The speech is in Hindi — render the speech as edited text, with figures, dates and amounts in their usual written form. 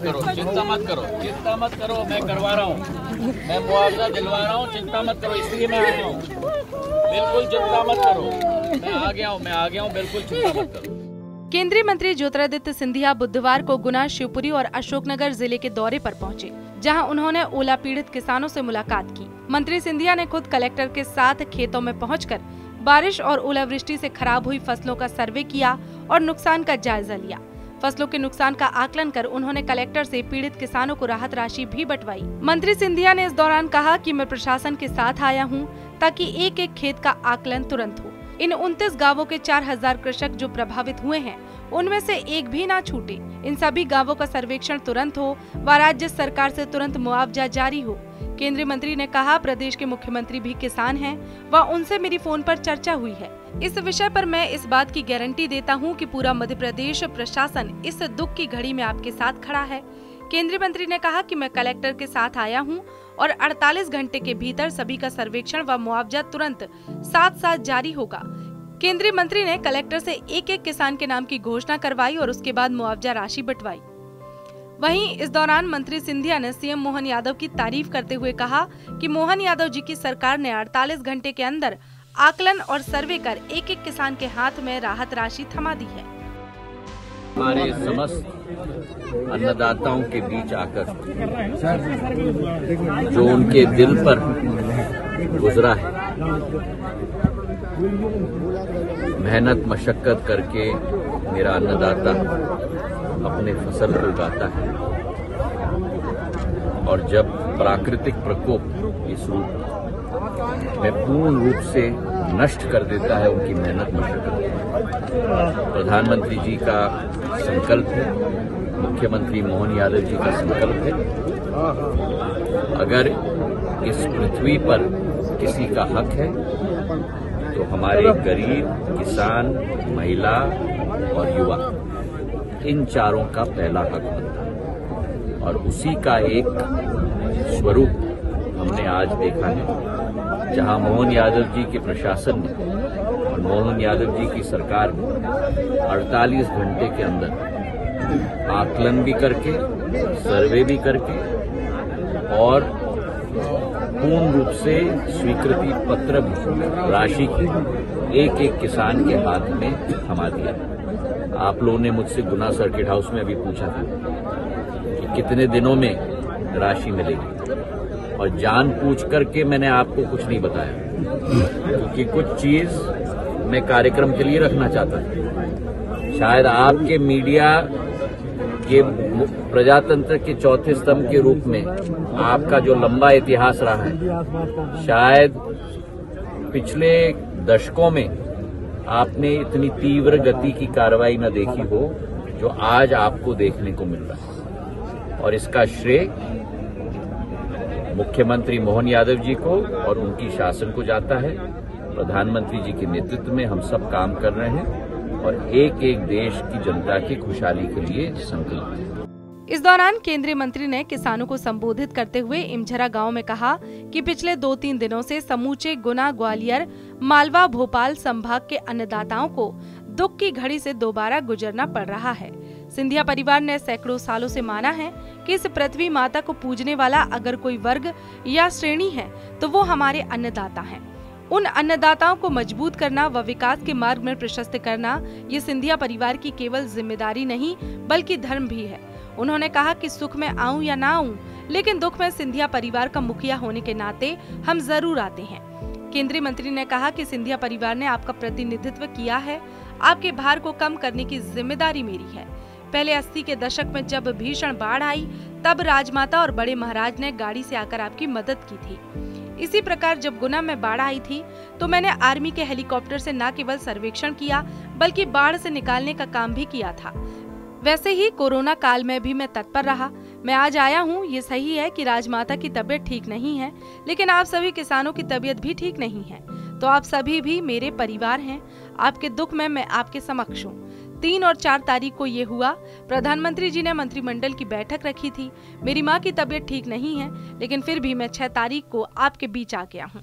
चिंता मत करो, मैं करवा रहा हूँ, मैं मुआवजा दिलवा रहा हूँ, चिंता मत करो, इसलिए मैं आया हूँ। बिल्कुल चिंता मत करो, मैं आ गया हूँ, बिल्कुल चिंता मत करो। केंद्रीय मंत्री ज्योतिरादित्य सिंधिया बुधवार को गुना, शिवपुरी और अशोकनगर जिले के दौरे पर पहुंचे, जहां उन्होंने ओला पीड़ित किसानों से मुलाकात की। मंत्री सिंधिया ने खुद कलेक्टर के साथ खेतों में पहुंचकर बारिश और ओलावृष्टि से खराब हुई फसलों का सर्वे किया और नुकसान का जायजा लिया। फसलों के नुकसान का आकलन कर उन्होंने कलेक्टर से पीड़ित किसानों को राहत राशि भी बंटवाई। मंत्री सिंधिया ने इस दौरान कहा कि मैं प्रशासन के साथ आया हूं ताकि एक एक खेत का आकलन तुरंत हो। इन 29 गांवों के 4000 कृषक जो प्रभावित हुए हैं, उनमें से एक भी ना छूटे। इन सभी गांवों का सर्वेक्षण तुरंत हो व राज्य सरकार से तुरंत मुआवजा जारी हो। केंद्रीय मंत्री ने कहा, प्रदेश के मुख्यमंत्री भी किसान हैं व उनसे मेरी फोन पर चर्चा हुई है। इस विषय पर मैं इस बात की गारंटी देता हूं कि पूरा मध्य प्रदेश प्रशासन इस दुख की घड़ी में आपके साथ खड़ा है। केंद्रीय मंत्री ने कहा कि मैं कलेक्टर के साथ आया हूं और 48 घंटे के भीतर सभी का सर्वेक्षण व मुआवजा तुरंत साथ साथ जारी होगा। केंद्रीय मंत्री ने कलेक्टर से एक एक किसान के नाम की घोषणा करवाई और उसके बाद मुआवजा राशि बंटवाई। वहीं इस दौरान मंत्री सिंधिया ने सीएम मोहन यादव की तारीफ करते हुए कहा कि मोहन यादव जी की सरकार ने 48 घंटे के अंदर आकलन और सर्वे कर एक एक किसान के हाथ में राहत राशि थमा दी है। हमारे समस्त अन्नदाताओं के बीच आकर जो उनके दिल पर गुजरा है, मेहनत मशक्कत करके मेरा अन्नदाता अपने फसल को उगाता है और जब प्राकृतिक प्रकोप इस रूप में पूर्ण रूप से नष्ट कर देता है उनकी मेहनत मशक्कत। प्रधानमंत्री जी का संकल्प है, मुख्यमंत्री मोहन यादव जी का संकल्प है, अगर इस पृथ्वी पर किसी का हक है तो हमारे गरीब, किसान, महिला और युवा, इन चारों का पहला हक बनता है और उसी का एक स्वरूप हमने आज देखा है, जहां मोहन यादव जी के प्रशासन ने और मोहन यादव जी की सरकार ने 48 घंटे के अंदर आकलन भी करके, सर्वे भी करके और पूर्ण रूप से स्वीकृति पत्र राशि की एक एक किसान के हाथ में थमा दिया। आप लोगों ने मुझसे गुना सर्किट हाउस में अभी पूछा था कि कितने दिनों में राशि मिलेगी, और जान पूछ करके मैंने आपको कुछ नहीं बताया, क्योंकि कुछ चीज मैं कार्यक्रम के लिए रखना चाहता था। शायद आपके मीडिया के प्रजातंत्र के चौथे स्तंभ के रूप में आपका जो लंबा इतिहास रहा है, शायद पिछले दशकों में आपने इतनी तीव्र गति की कार्रवाई न देखी हो जो आज आपको देखने को मिल रहा है। और इसका श्रेय मुख्यमंत्री मोहन यादव जी को और उनकी शासन को जाता है। प्रधानमंत्री जी के नेतृत्व में हम सब काम कर रहे हैं और एक एक देश की जनता की खुशहाली के लिए संकल्पित हैं। इस दौरान केंद्रीय मंत्री ने किसानों को संबोधित करते हुए इमझरा गांव में कहा कि पिछले 2-3 दिनों से समूचे गुना, ग्वालियर, मालवा, भोपाल संभाग के अन्नदाताओं को दुख की घड़ी से दोबारा गुजरना पड़ रहा है। सिंधिया परिवार ने सैकड़ों सालों से माना है कि इस पृथ्वी माता को पूजने वाला अगर कोई वर्ग या श्रेणी है तो वो हमारे अन्नदाता हैं। उन अन्नदाताओं को मजबूत करना व विकास के मार्ग में प्रशस्त करना ये सिंधिया परिवार की केवल जिम्मेदारी नहीं बल्कि धर्म भी है। उन्होंने कहा कि सुख में आऊं या ना आऊं, लेकिन दुख में सिंधिया परिवार का मुखिया होने के नाते हम जरूर आते हैं। केंद्रीय मंत्री ने कहा कि सिंधिया परिवार ने आपका प्रतिनिधित्व किया है, आपके भार को कम करने की जिम्मेदारी मेरी है। पहले 80 के दशक में जब भीषण बाढ़ आई तब राजमाता और बड़े महाराज ने गाड़ी से आकर आपकी मदद की थी। इसी प्रकार जब गुना में बाढ़ आई थी तो मैंने आर्मी के हेलीकॉप्टर से न केवल सर्वेक्षण किया बल्कि बाढ़ से निकालने का काम भी किया था। वैसे ही कोरोना काल में भी मैं तत्पर रहा। मैं आज आया हूँ, ये सही है कि राजमाता की तबीयत ठीक नहीं है, लेकिन आप सभी किसानों की तबीयत भी ठीक नहीं है, तो आप सभी भी मेरे परिवार हैं। आपके दुख में मैं आपके समक्ष हूँ। 3 और 4 तारीख को ये हुआ। प्रधानमंत्री जी ने मंत्रिमंडल की बैठक रखी थी। मेरी माँ की तबीयत ठीक नहीं है, लेकिन फिर भी मैं 6 तारीख को आपके बीच आ गया हूँ।